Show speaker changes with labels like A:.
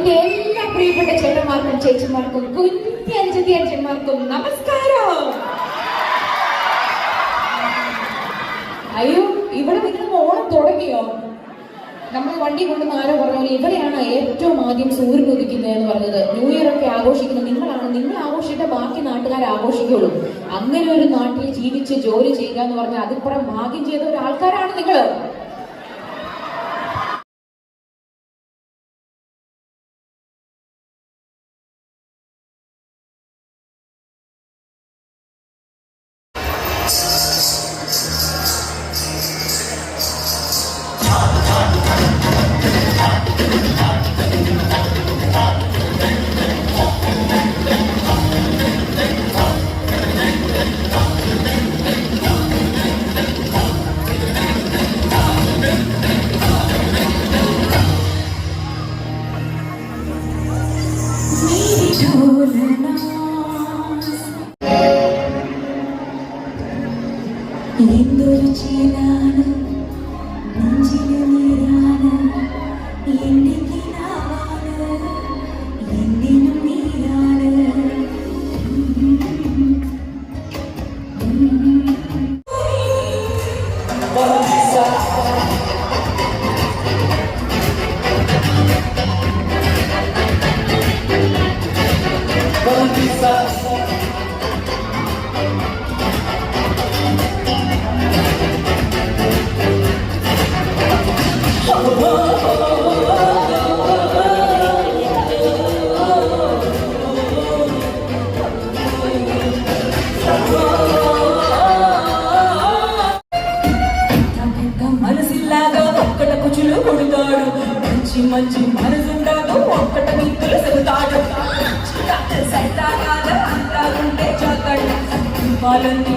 A: എന്റെ എല്ലാ പ്രിയപ്പെട്ട ചേട്ടന്മാർക്കും ചേച്ചിമാർക്കും കുഞ്ഞി അനുജത്തി അച്ഛന്മാർക്കും നമസ്കാരം. അയ്യോ, ഇവിടെ നിങ്ങൾ ഓണം തുടങ്ങിയോ? നമ്മൾ വണ്ടി കൊണ്ടുവന്ന് ആരോ പറഞ്ഞു ഇവിടെയാണ് ഏറ്റവും ആദ്യം സൂര്യൻ ഉദിക്കുന്നത് എന്ന് പറഞ്ഞത്. ന്യൂ ഇയർ ഒക്കെ ആഘോഷിക്കുന്നത് നിങ്ങളാണ്. നിങ്ങൾ ആഘോഷിച്ചിട്ട് ബാക്കി നാട്ടുകാർ ആഘോഷിക്കുള്ളൂ. അങ്ങനെ ഒരു നാട്ടിൽ ജീവിച്ച് ജോലി ചെയ്യുക എന്ന് പറഞ്ഞാൽ അതിപ്പുറം ഭാഗ്യം ചെയ്ത ഒരാൾക്കാരാണ് നിങ്ങൾ.
B: എന്തൊരു ചേലാണ് നെഞ്ചിന് നീരാണ് എന്റെ കിനാവാണ് എന്തിനും നീരാണ് మనసిల్లాగా ఒక్కట కుచులు కొడుతాడు, మంచి మంచి మనసుండదు ఒక్కట నీతులు చెబుతాడు. సైతాగాద అంటారుంటే చేతాడు వాళ్ళని